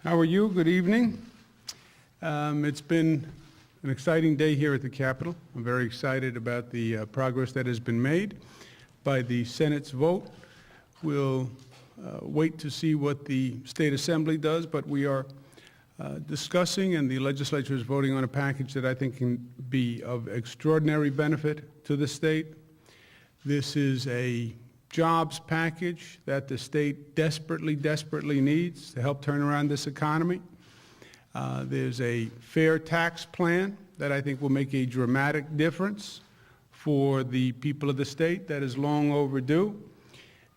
How are you? Good evening. It's been an exciting day here at the Capitol. I'm very excited about the progress that has been made by the Senate's vote. We'll wait to see what the State Assembly does, but we are discussing and the legislature is voting on a package that I think can be of extraordinary benefit to the state. This is a jobs package that the state desperately needs to help turn around this economy. There's a fair tax plan that I think will make a dramatic difference for the people of the state that is long overdue.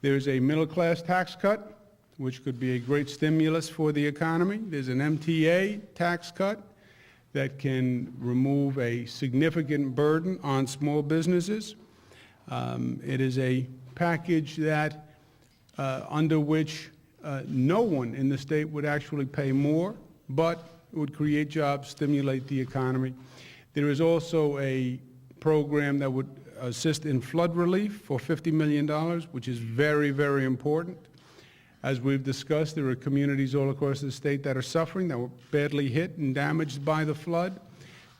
There's a middle-class tax cut, which could be a great stimulus for the economy. There's an MTA tax cut that can remove a significant burden on small businesses. It is a package that under which no one in the state would actually pay more, but it would create jobs, stimulate the economy. There is also a program that would assist in flood relief for $50 million, which is very important. As we've discussed, there are communities all across the state that are suffering, that were badly hit and damaged by the flood.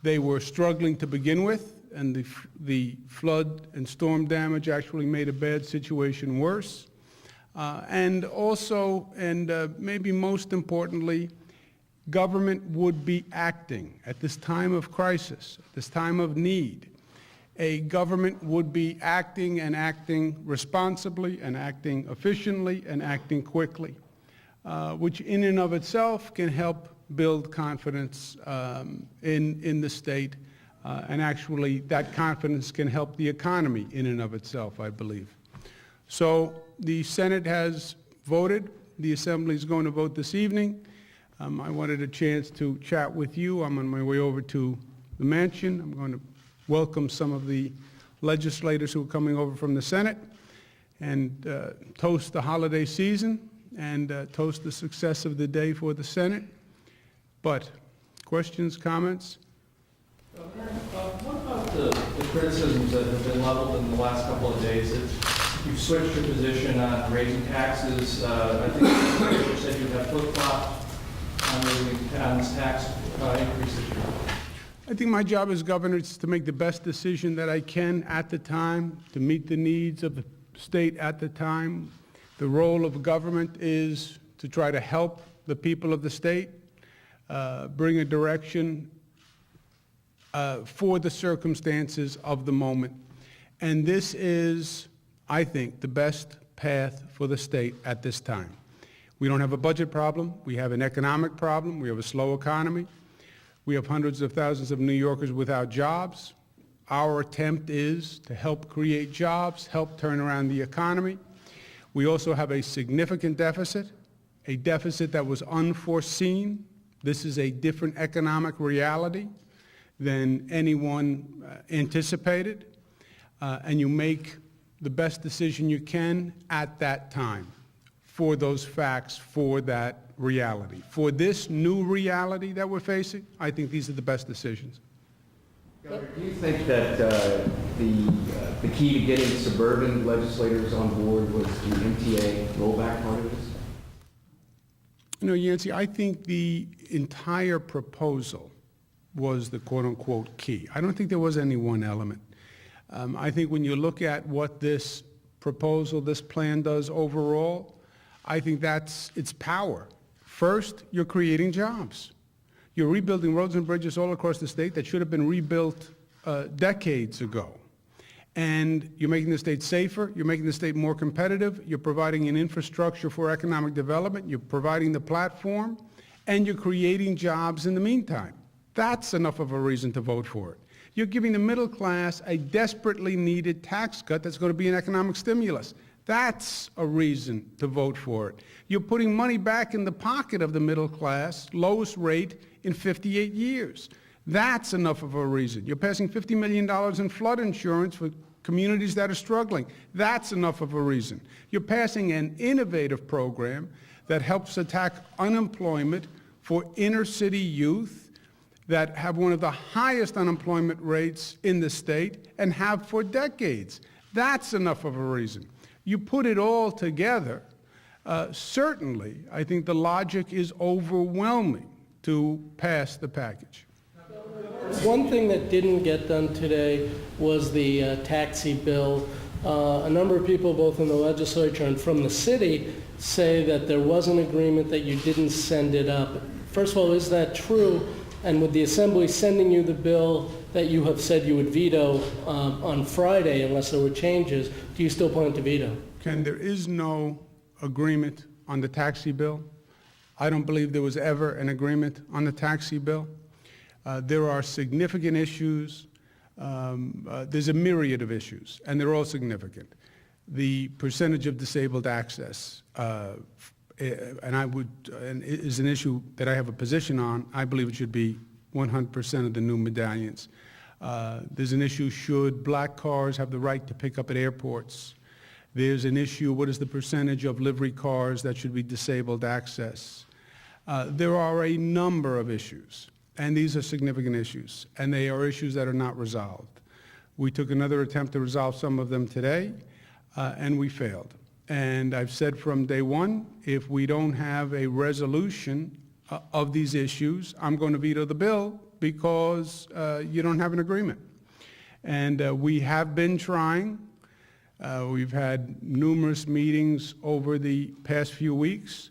They were struggling to begin with, and the flood and storm damage actually made a bad situation worse. And also, and maybe most importantly, government would be acting at this time of crisis, at this time of need. A government would be acting and acting responsibly and acting efficiently and acting quickly, which in and of itself can help build confidence in the state. And actually, that confidence can help the economy in and of itself, I believe. So the Senate has voted. The Assembly is going to vote this evening. I wanted a chance to chat with you. I'm on my way over to the mansion. I'm going to welcome some of the legislators who are coming over from the Senate and toast the holiday season and toast the success of the day for the Senate. But questions, comments? What about the criticisms that have been leveled in the last couple of days that you've switched your position on raising taxes? I think you said you'd have flip-flopped on this tax increase this year. I think my job as governor is to make the best decision that I can at the time, to meet the needs of the state at the time. The role of government is to try to help the people of the state, bring a direction for the circumstances of the moment. And this is, I think, the best path for the state at this time. We don't have a budget problem. We have an economic problem. We have a slow economy. We have hundreds of thousands of New Yorkers without jobs. Our attempt is to help create jobs, help turn around the economy. We also have a significant deficit, a deficit that was unforeseen. This is a different economic reality than anyone anticipated, and you make the best decision you can at that time for those facts, for that reality. For this new reality that we're facing, I think these are the best decisions. Governor, do you think that the key to getting suburban legislators on board was the MTA rollback part of this? You know, Yancey, I think the entire proposal was the quote-unquote key. I don't think there was any one element. I think when you look at what this proposal, this plan does overall, I think that's its power. First, you're creating jobs. You're rebuilding roads and bridges all across the state that should have been rebuilt decades ago. And you're making the state safer, you're making the state more competitive, you're providing an infrastructure for economic development, you're providing the platform, and you're creating jobs in the meantime. That's enough of a reason to vote for it. You're giving the middle class a desperately needed tax cut that's going to be an economic stimulus. That's a reason to vote for it. You're putting money back in the pocket of the middle class, lowest rate in 58 years. That's enough of a reason. You're passing $50 million in flood insurance for communities that are struggling. That's enough of a reason. You're passing an innovative program that helps attack unemployment for inner city youth that have one of the highest unemployment rates in the state and have for decades. That's enough of a reason. You put it all together, Certainly, I think the logic is overwhelming to pass the package. One thing that didn't get done today was the taxi bill. A number of people, both in the legislature and from the city, say that there was an agreement that you didn't send it up. First of all, is that true? And with the Assembly sending you the bill that you have said you would veto on Friday unless there were changes, do you still plan to veto? Ken, there is no agreement on the taxi bill. I don't believe there was ever an agreement on the taxi bill. There are significant issues. There's a myriad of issues, and they're all significant. The percentage of disabled access, and is an issue that I have a position on. I believe it should be 100% of the new medallions. There's an issue, should black cars have the right to pick up at airports? There's an issue, what is the percentage of livery cars that should be disabled access? There are a number of issues, and these are significant issues, and they are issues that are not resolved. We took another attempt to resolve some of them today, and we failed. And I've said from day one, if we don't have a resolution of these issues, I'm going to veto the bill because you don't have an agreement. And we have been trying. We've had numerous meetings over the past few weeks.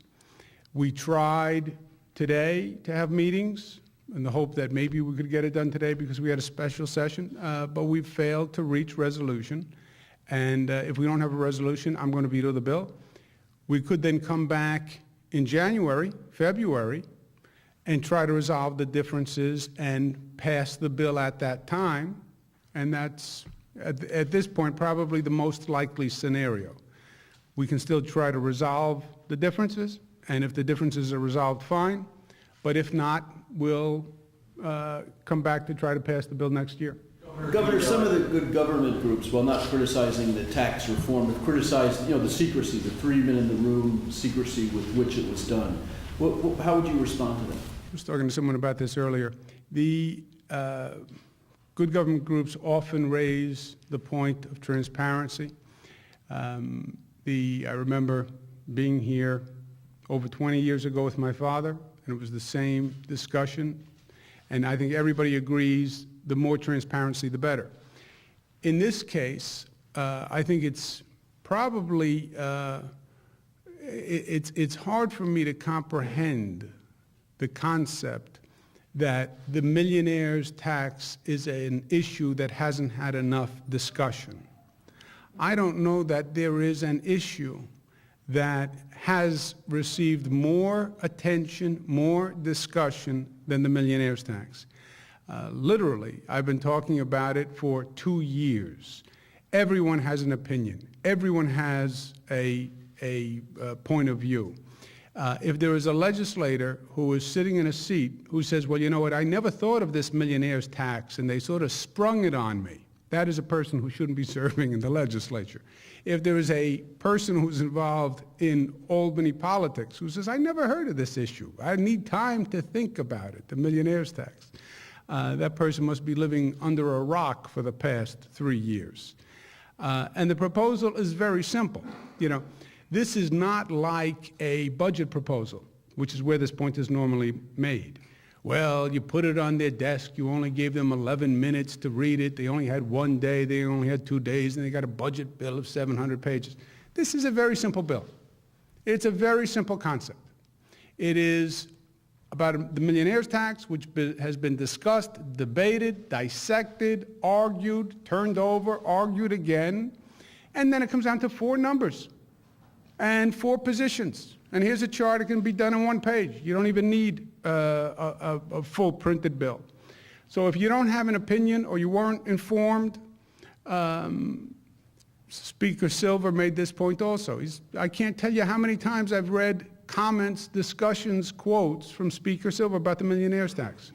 We tried today to have meetings in the hope that maybe we could get it done today because we had a special session, but we've failed to reach resolution. And if we don't have a resolution, I'm going to veto the bill. We could then come back in January, February, and try to resolve the differences and pass the bill at that time. And that's, at this point, probably the most likely scenario. We can still try to resolve the differences, and if the differences are resolved, fine. But if not, we'll come back to try to pass the bill next year. Governor, some of the good government groups, while not criticizing the tax reform, have criticized, the secrecy, the 3 men in the room secrecy with which it was done. How would you respond to that? I was talking to someone about this earlier. The good government groups often raise the point of transparency. I remember being here over 20 years ago with my father, and it was the same discussion. And I think everybody agrees the more transparency, the better. In this case, I think it's probably, it's hard for me to comprehend the concept that the millionaires tax is an issue that hasn't had enough discussion. I don't know that there is an issue that has received more attention, more discussion than the millionaires tax. Literally, I've been talking about it for 2 years. Everyone has an opinion. Everyone has a point of view. If there is a legislator who is sitting in a seat who says, well, you know what, I never thought of this millionaires tax, and they sort of sprung it on me, that is a person who shouldn't be serving in the legislature. If there is a person who's involved in Albany politics who says, I never heard of this issue, I need time to think about it, the millionaires tax, that person must be living under a rock for the past 3 years. And the proposal is very simple. This is not like a budget proposal, which is where this point is normally made. Well, you put it on their desk, you only gave them 11 minutes to read it, they only had 1 day, they only had 2 days, and they got a budget bill of 700 pages. This is a very simple bill. It's a very simple concept. It is about the millionaires tax, which has been discussed, debated, dissected, argued, turned over, argued again, and then it comes down to 4 numbers and 4 positions. And here's a chart. It can be done on 1 page. You don't even need a full printed bill. So if you don't have an opinion or you weren't informed, Speaker Silver made this point also. I can't tell you how many times I've read comments, discussions, quotes from Speaker Silver about the millionaires tax.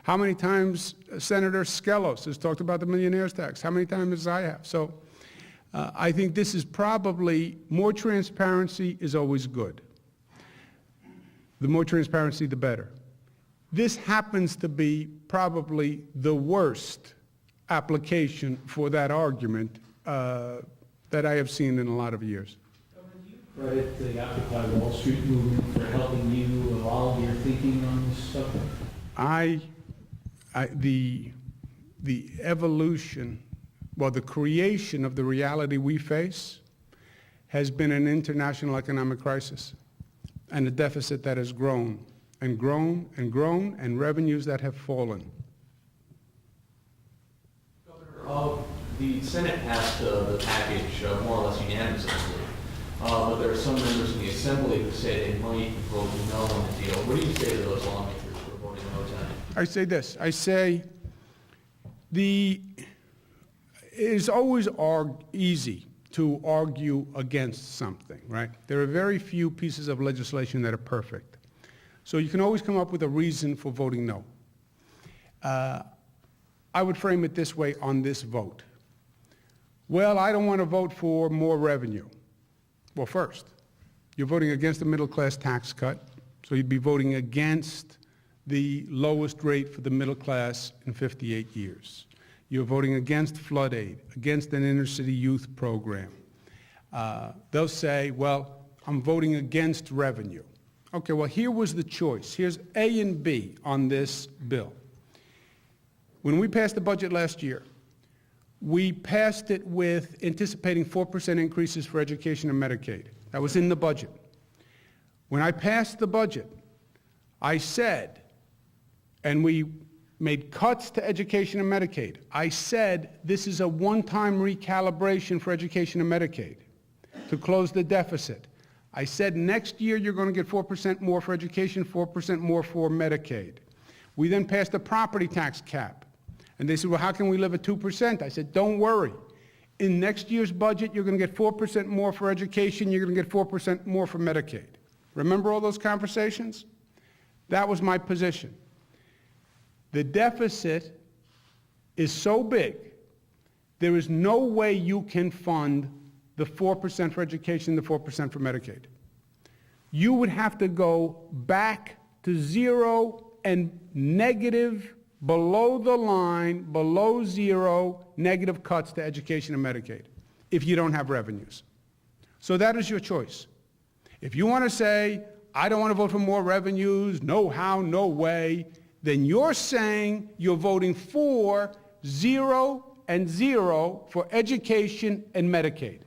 How many times Senator Skelos has talked about the millionaires tax? How many times I have? So I think this is probably, more transparency is always good. The more transparency, the better. This happens to be probably the worst application for that argument that I have seen in a lot of years. right at the Occupy Wall Street movement for helping you evolve your thinking on this subject? The evolution, well, the creation of the reality we face has been an international economic crisis and a deficit that has grown and grown and grown and revenues that have fallen. Governor, the Senate passed the package more or less unanimously, but there are some members in the Assembly who say they might vote no on the deal. What do you say to those lawmakers who are voting no tonight? I say this, I say it is always easy to argue against something, right? There are very few pieces of legislation that are perfect. So you can always come up with a reason for voting no. I would frame it this way on this vote. Well, I don't want to vote for more revenue. Well, first, you're voting against the middle-class tax cut, so you'd be voting against the lowest rate for the middle class in 58 years. You're voting against flood aid, against an inner-city youth program. They'll say, well, I'm voting against revenue. Okay, well, here was the choice. Here's A and B on this bill. When we passed the budget last year, we passed it with anticipating 4% increases for education and Medicaid. That was in the budget. When I passed the budget, I said, and we made cuts to education and Medicaid, I said this is a one-time recalibration for education and Medicaid to close the deficit. I said next year you're going to get 4% more for education, 4% more for Medicaid. We then passed a property tax cap. And they said, well, how can we live at 2%? I said, don't worry. In next year's budget, you're going to get 4% more for education, you're going to get 4% more for Medicaid. Remember all those conversations? That was my position. The deficit is so big, there is no way you can fund the 4% for education, the 4% for Medicaid. You would have to go back to zero and negative, below the line, below zero, negative cuts to education and Medicaid if you don't have revenues. So that is your choice. If you want to say, I don't want to vote for more revenues, no how, no way, then you're saying you're voting for 0 and 0 for education and Medicaid.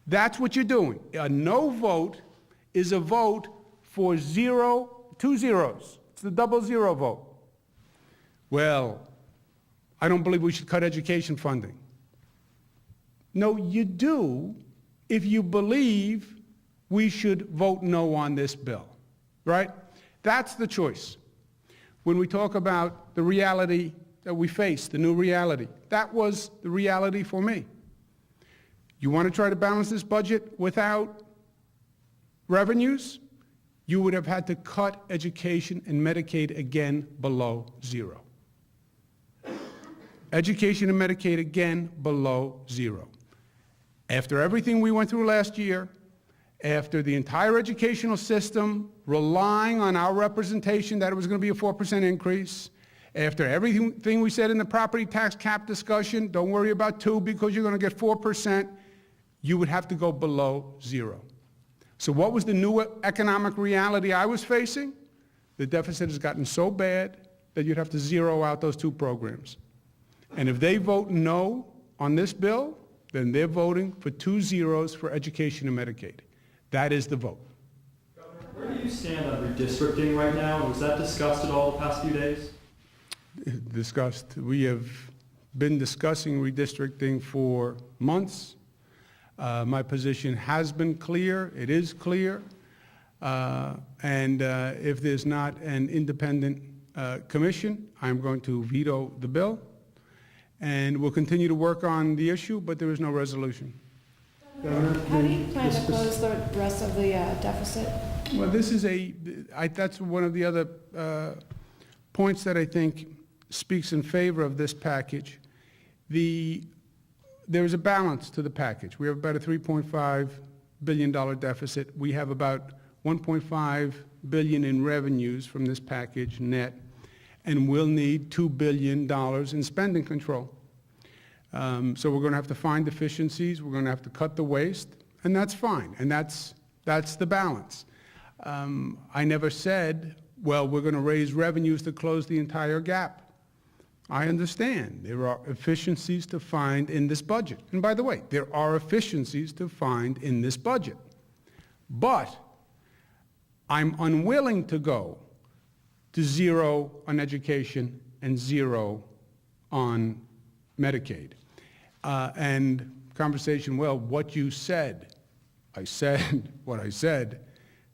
That's what you're doing. A no vote is a vote for 2 zeros. It's the double zero vote. Well, I don't believe we should cut education funding. No, you do if you believe we should vote no on this bill, right? That's the choice. When we talk about the reality that we face, the new reality, that was the reality for me. You want to try to balance this budget without revenues? You would have had to cut education and Medicaid again below zero. Education and Medicaid again below zero. After everything we went through last year, after the entire educational system relying on our representation that it was going to be a 4% increase, after everything we said in the property tax cap discussion, don't worry about 2 because you're going to get 4%, you would have to go below zero. So what was the new economic reality I was facing? The deficit has gotten so bad that you'd have to zero out those 2 programs. And if they vote no on this bill, then they're voting for 2 zeros for education and Medicaid. That is the vote. Where do you stand on redistricting right now? Was that discussed at all the past few days? Discussed. We have been discussing redistricting for months. My position has been clear. It is clear. And if there's not an independent commission, I'm going to veto the bill. And we'll continue to work on the issue, but there is no resolution. How do you plan to close the rest of the deficit? Well, this is that's one of the other points that I think speaks in favor of this package. There is a balance to the package. We have about a $3.5 billion deficit. We have about $1.5 billion in revenues from this package net, and we'll need $2 billion in spending control. So we're going to have to find efficiencies. We're going to have to cut the waste, and that's fine. And that's That's the balance. I never said, well, we're going to raise revenues to close the entire gap. I understand there are efficiencies to find in this budget. And by the way, there are efficiencies to find in this budget. But I'm unwilling to go to 0 on education and 0 on Medicaid. And conversation, well, what you said, I said what I said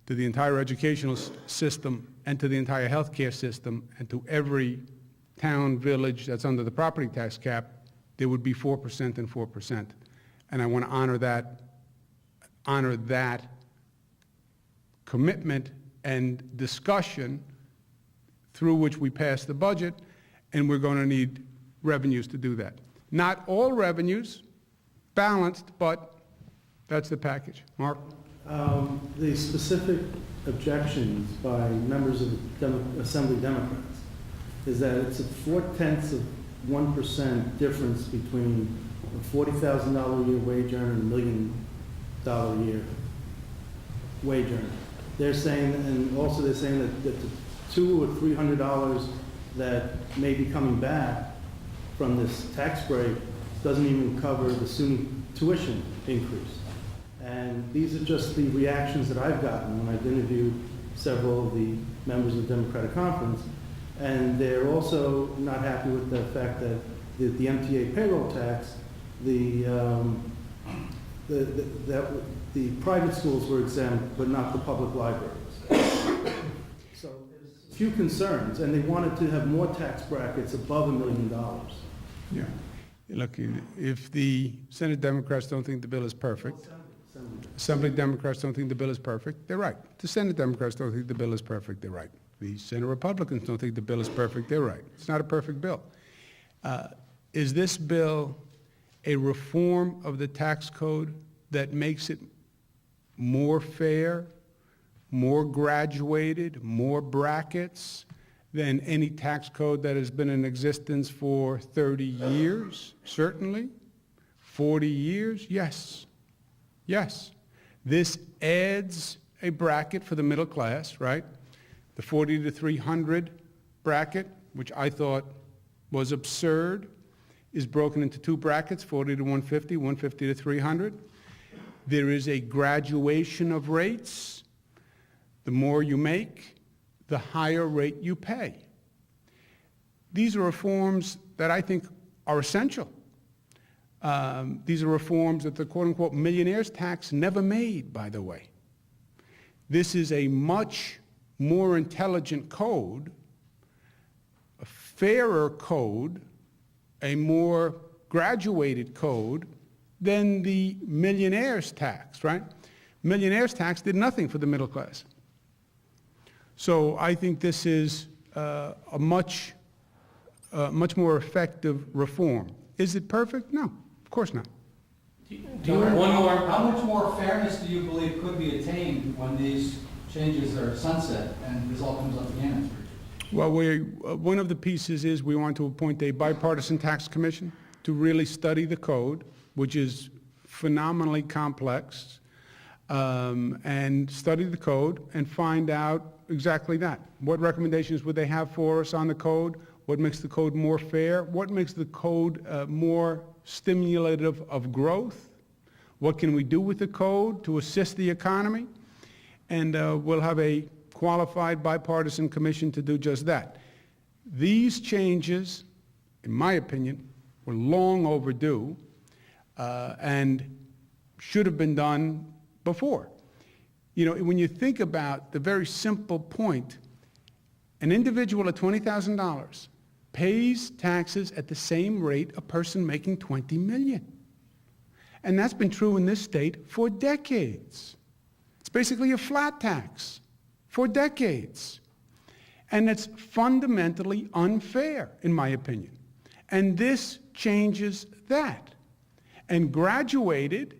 to the entire educational system and to the entire healthcare system and to every town, village that's under the property tax cap, there would be 4% and 4%. And I want to honor that commitment and discussion through which we pass the budget, and we're going to need revenues to do that. Not all revenues, balanced, but that's the package. Mark? The specific objections by members of the Assembly Democrats is that it's a 0.4% difference between a $40,000 a year wage earner and $1 million a year wage earner. They're saying, and also they're saying that the $200 or $300 that may be coming back from this tax break doesn't even cover the SUNY tuition increase. And these are just the reactions that I've gotten when I've interviewed several of the members of the Democratic Conference. And they're also not happy with the fact that the MTA payroll tax, the private schools were exempt, but not the public libraries. So there's a few concerns, and they wanted to have more tax brackets above $1 million. Yeah. Look, if the Senate Democrats don't think the bill is perfect, Assembly Democrats don't think the bill is perfect, they're right. The Senate Democrats don't think the bill is perfect, they're right. The Senate Republicans don't think the bill is perfect, they're right. It's not a perfect bill. Is this bill a reform of the tax code that makes it more fair, more graduated, more brackets than any tax code that has been in existence for 30 years? Certainly. 40 years? Yes. Yes. This adds a bracket for the middle class, right? The 40 to 300 bracket, which I thought was absurd, is broken into 2 brackets, 40 to 150, 150 to 300. There is a graduation of rates. The more you make, the higher rate you pay. These are reforms that I think are essential. These are reforms that the quote-unquote millionaires tax never made, by the way. This is a much more intelligent code, a fairer code, a more graduated code than the millionaires tax, right? Millionaires tax did nothing for the middle class. So I think this is a much more effective reform. Is it perfect? No, of course not. How much more fairness do you believe could be attained when these changes are sunset and this all comes up again? Well, one of the pieces is we want to appoint a bipartisan tax commission to really study the code, which is phenomenally complex, and study the code and find out exactly that. What recommendations would they have for us on the code? What makes the code more fair? What makes the code more stimulative of growth? What can we do with the code to assist the economy? And we'll have a qualified bipartisan commission to do just that. These changes, in my opinion, were long overdue and should have been done before. You know, when you think about the very simple point, an individual at $20,000 pays taxes at the same rate a person making $20 million. And that's been true in this state for decades. It's basically a flat tax for decades. And it's fundamentally unfair, in my opinion. And this changes that. And graduated,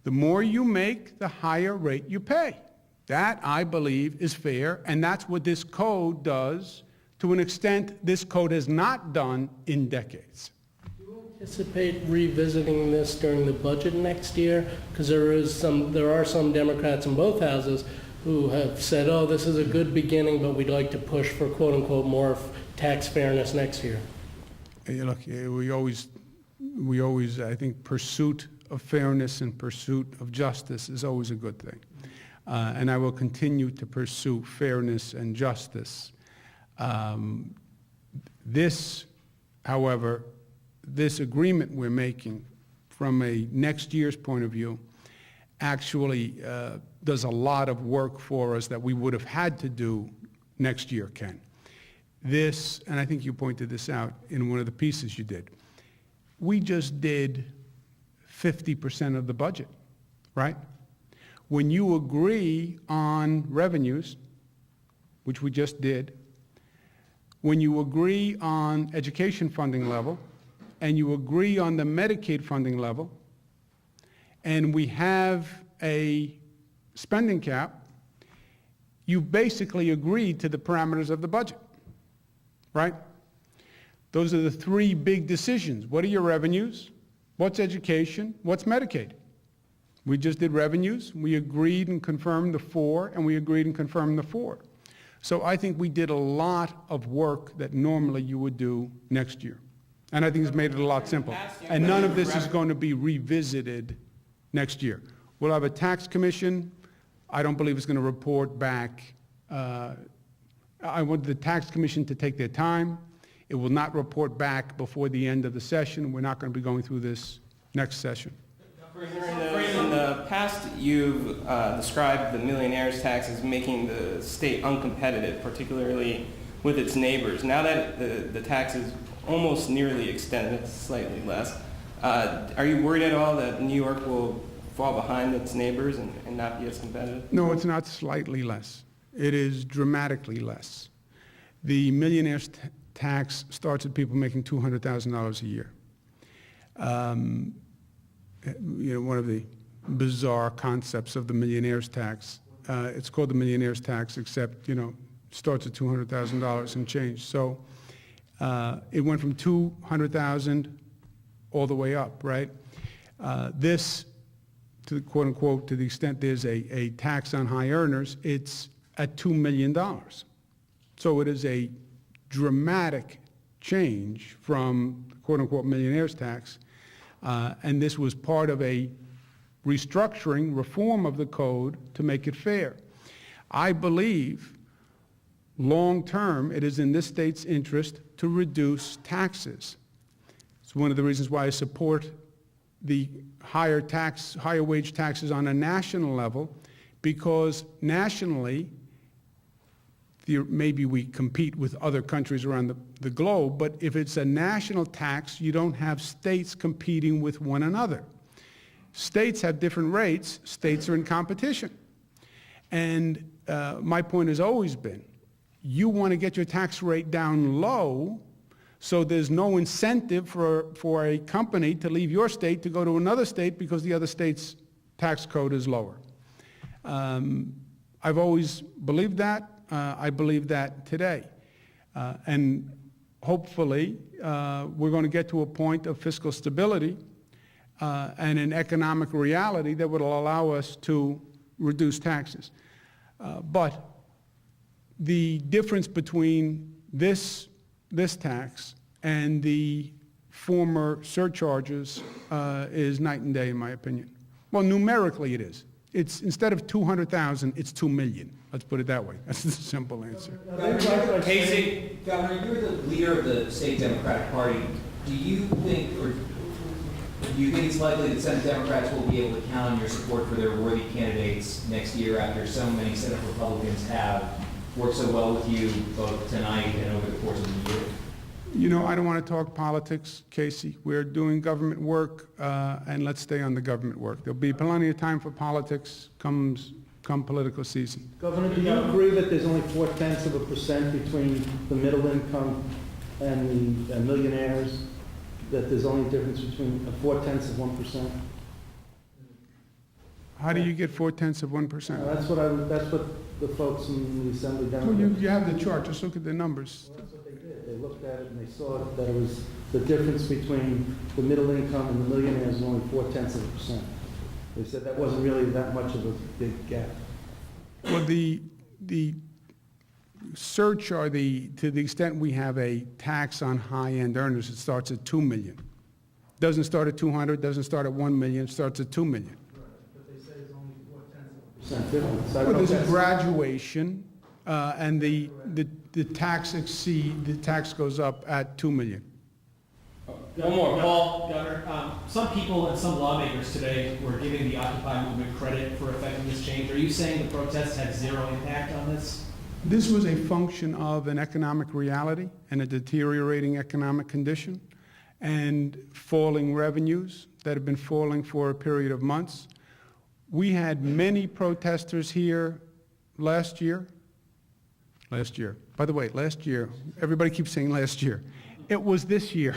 the more you make, the higher rate you pay. That, I believe, is fair, and that's what this code does to an extent this code has not done in decades. Anticipate revisiting this during the budget next year? Because there are some Democrats in both houses who have said, oh, this is a good beginning, but we'd like to push for quote-unquote more tax fairness next year. Hey, look, we always, I think pursuit of fairness and pursuit of justice is always a good thing. And I will continue to pursue fairness and justice. This, however, this agreement we're making from a next year's point of view actually does a lot of work for us that we would have had to do next year, Ken. This, and I think you pointed this out in one of the pieces you did, we just did 50% of the budget, right? When you agree on revenues, which we just did, when you agree on education funding level, and you agree on the Medicaid funding level, and we have a spending cap, you basically agreed to the parameters of the budget, right? Those are the three big decisions. What are your revenues? What's education? What's Medicaid? We just did revenues. We agreed and confirmed the 4, and we agreed and confirmed the 4. So I think we did a lot of work that normally you would do next year. And I think it's made it a lot simpler. And none of this is going to be revisited next year. We'll have a tax commission. I don't believe it's going to report back. I want the tax commission to take their time. It will not report back before the end of the session. We're not going to be going through this next session. In the past, you've described the millionaires tax as making the state uncompetitive, particularly with its neighbors. Now that the tax is almost nearly extended, slightly less, are you worried at all that New York will fall behind its neighbors and not be as competitive? No, it's not slightly less. It is dramatically less. The millionaires tax starts at people making $200,000 a year. One of the bizarre concepts of the millionaires tax. It's called the millionaires tax, except, starts at $200,000 and change. So it went from $200,000 all the way up, right? This, to the quote unquote, to the extent there's a tax on high earners, it's at $2 million. So it is a dramatic change from quote unquote millionaires tax. And this was part of a restructuring, reform of the code to make it fair. I believe long-term it is in this state's interest to reduce taxes. It's one of the reasons why I support the higher wage taxes on a national level, because nationally, maybe we compete with other countries around the globe, but if it's a national tax, you don't have states competing with one another. States have different rates. States are in competition. And my point has always been, you want to get your tax rate down low so there's no incentive for a company to leave your state to go to another state because the other state's tax code is lower. I've always believed that. I believe that today. And hopefully, we're going to get to a point of fiscal stability and an economic reality that would allow us to reduce taxes. But the difference between this tax and the former surcharges is night and day, in my opinion. Well, numerically it is. It's instead of 200,000, it's 2 million. Let's put it that way. That's the simple answer. Casey, Governor, you're the leader of the state Democratic Party. Do you think it's likely that Senate Democrats will be able to count on your support for their worthy candidates next year after so many Senate Republicans have worked so well with you both tonight and over the course of the year? I don't want to talk politics, Casey. We're doing government work, and let's stay on the government work. There'll be plenty of time for politics come political season. Governor, do you agree that there's only 0.4% between the middle income and the millionaires? That there's only a difference between 0.4%? How do you get 0.4%? That's what the folks in the assembly. Well, you have the chart. Just look at the numbers. Well, that's what they did. did. They looked at it and they saw that it was the difference between the middle income and the millionaires was only 0.4%. They said that wasn't really that much of a big gap. Well, the search or to the extent we have a tax on high-end earners, it starts at $2 million. Doesn't start at 200, doesn't start at 1 million, it starts at 2 million. But they say it's only 0.4% difference. So I Well, don't know there's if a that's- graduation, and the tax goes up at 2 million. One more, Paul. Governor, some people and some lawmakers today were giving the Occupy movement credit for effecting this change. Are you saying the protests had zero impact on this? This was a function of an economic reality and a deteriorating economic condition and falling revenues that have been falling for a period of months. We had many protesters here last year. By the way, last year, everybody keeps saying last year. It was this year.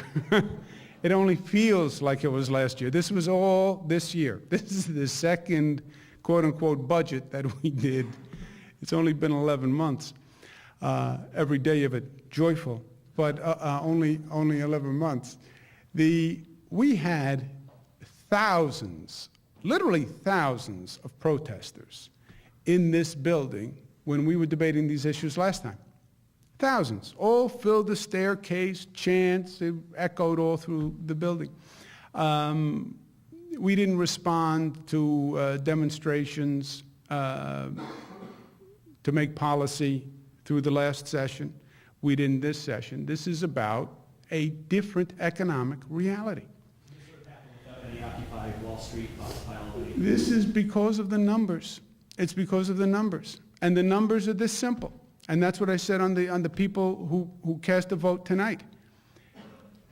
It only feels like it was last year. This was all this year. This is the second quote-unquote budget that we did. It's only been 11 months. Every day of it joyful, but only 11 months. We had thousands, literally thousands of protesters in this building when we were debating these issues last time. Thousands, all filled the staircase, chants, it echoed all through the building. We didn't respond to demonstrations to make policy through the last session. We didn't this session. This is about a different economic reality. This would happen without any Occupy Wall Street, Occupy Albany. This is because of the numbers. It's because of the numbers. And the numbers are this simple. And that's what I said on the people who cast a vote tonight.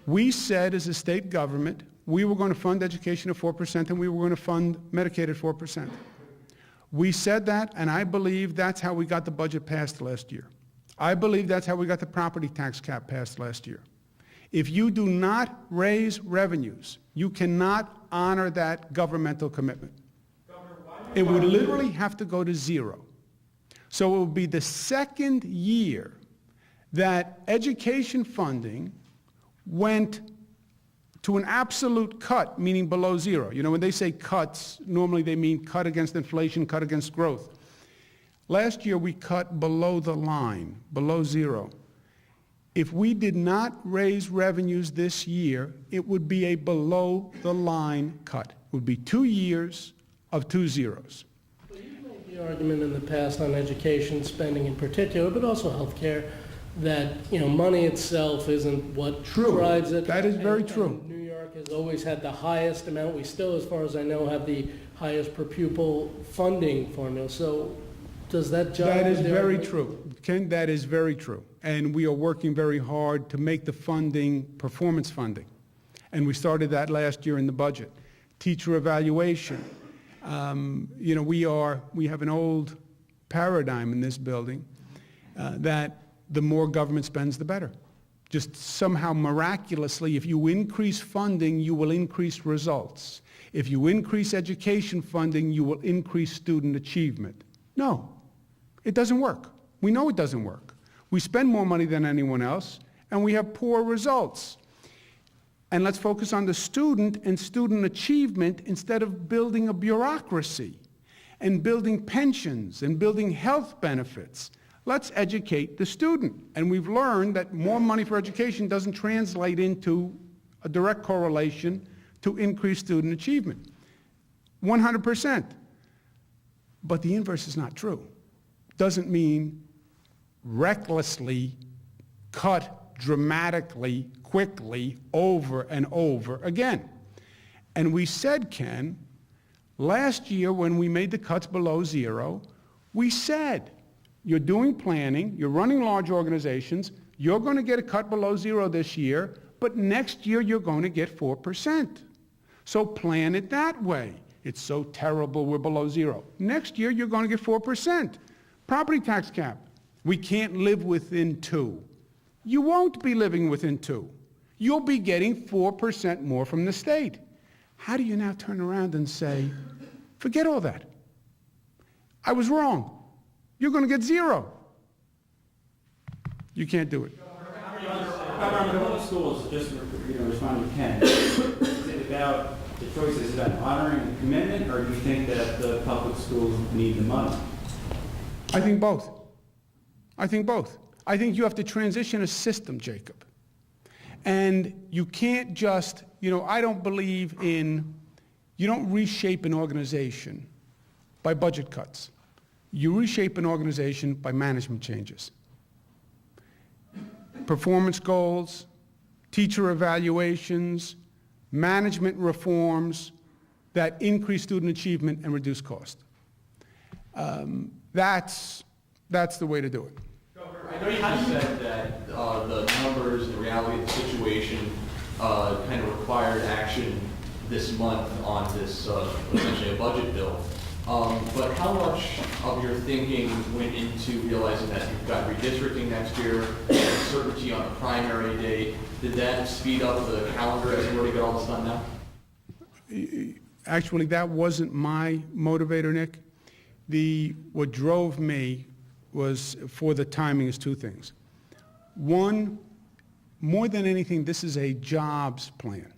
We said as a state government, we were going to fund education at 4% and we were going to fund Medicaid at 4%. We said that, and I believe that's how we got the budget passed last year. I believe that's how we got the property tax cap passed last year. If you do not raise revenues, you cannot honor that governmental commitment. It would literally have to go to zero. So it would be the second year that education funding went to an absolute cut, meaning below zero. You know, when they say cuts, normally they mean cut against inflation, cut against growth. Last year we cut below the line, below zero. If we did not raise revenues this year, it would be a below-the-line cut. It would be 2 years of 2 zeros. Well, you've made the argument in the past on education spending in particular, but also healthcare, that, you know, money itself isn't what drives it. That is very And true. New York has always had the highest amount. We still, as far as I know, have the highest per pupil funding formula. So does that jive? That is with the very argument? true. Ken, that is very true. And we are working very hard to make the funding performance funding. And we started that last year in the budget. Teacher evaluation. You know, we have an old paradigm in this building that the more government spends, the better. Just somehow miraculously, if you increase funding, you will increase results. If you increase education funding, you will increase student achievement. No, it doesn't work. We know it doesn't work. We spend more money than anyone else, and we have poor results. And let's focus on the student and student achievement instead of building a bureaucracy and building pensions and building health benefits. Let's educate the student. And we've learned that more money for education doesn't translate into a direct correlation to increased student achievement. 100%. But the inverse is not true. Doesn't mean recklessly cut dramatically, quickly, over and over again. And we said, Ken, last year when we made the cuts below zero, we said, you're doing planning, you're running large organizations, you're going to get a cut below zero this year, but next year you're going to get 4%. So plan it that way. It's so terrible we're below zero. Next year you're going to get 4%. Property tax cap. We can't live within 2. You won't be living within 2. You'll be getting 4% more from the state. How do you now turn around and say, forget all that? I was wrong. You're going to get 0. You can't do it. How are you Governor, the public schools, just, responding to Ken, is it about, the choice is about honoring the commitment, or do you think that the public schools need the money? I think both. I think both. I think you have to transition a system, Jacob. And you can't just, I don't believe in, you don't reshape an organization by budget cuts. You reshape an organization by management changes. Performance goals, teacher evaluations, management reforms that increase student achievement and reduce cost. That's the way to do it. Governor, I know you just said that the numbers and the reality of the situation kind of required action this month on this essentially a budget bill. But how much of your thinking went into realizing that you've got redistricting next year, uncertainty on the primary date? Did that speed up the calendar as you already got all this done now? Actually, that wasn't my motivator, Nick. What drove me was, for the timing, is two things. One, more than anything, this is a jobs plan.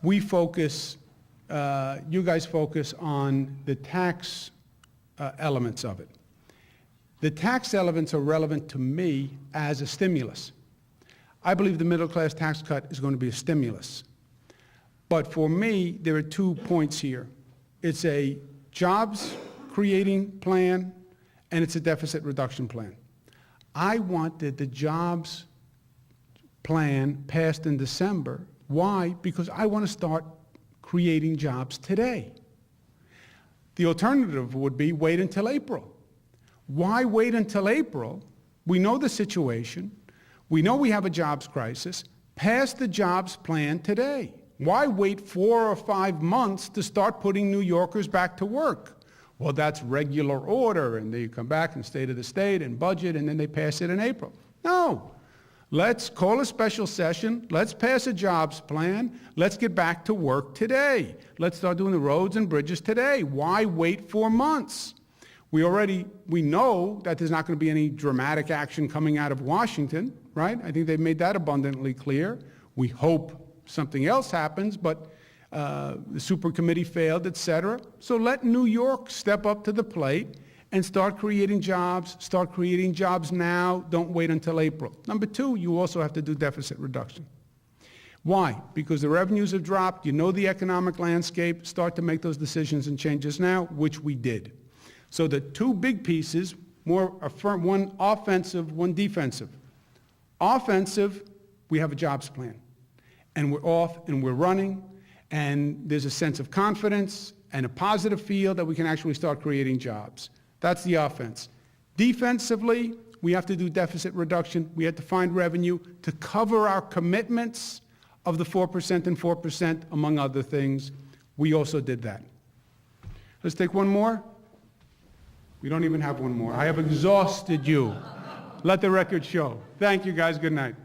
We focus, you guys focus on the tax elements of it. The tax elements are relevant to me as a stimulus. I believe the middle class tax cut is going to be a stimulus. But for me, there are 2 points here. It's a jobs creating plan, and it's a deficit reduction plan. I wanted the jobs plan passed in December. Why? Because I want to start creating jobs today. The alternative would be wait until April. Why wait until April? We know the situation. We know we have a jobs crisis. Pass the jobs plan today. Why wait 4 or 5 months to start putting New Yorkers back to work? Well, that's regular order, and they come back and state of the state and budget, and then they pass it in April. No. Let's call a special session. Let's pass a jobs plan. Let's get back to work today. Let's start doing the roads and bridges today. Why wait 4 months? We know that there's not going to be any dramatic action coming out of Washington, right? I think they've made that abundantly clear. We hope something else happens, but the super committee failed, et cetera. So let New York step up to the plate and start creating jobs. Start creating jobs now. Don't wait until April. Number 2, you also have to do deficit reduction. Why? Because the revenues have dropped. You know the economic landscape. Start to make those decisions and changes now, which we did. So the 2 big pieces, one offensive, one defensive. Offensive, we have a jobs plan. And we're off and we're running. And there's a sense of confidence and a positive feel that we can actually start creating jobs. That's the offense. Defensively, we have to do deficit reduction. We have to find revenue to cover our commitments of the 4% and 4%, among other things. We also did that. Let's take one more. We don't even have one more. I have exhausted you. Let the record show. Thank you, guys. Good night.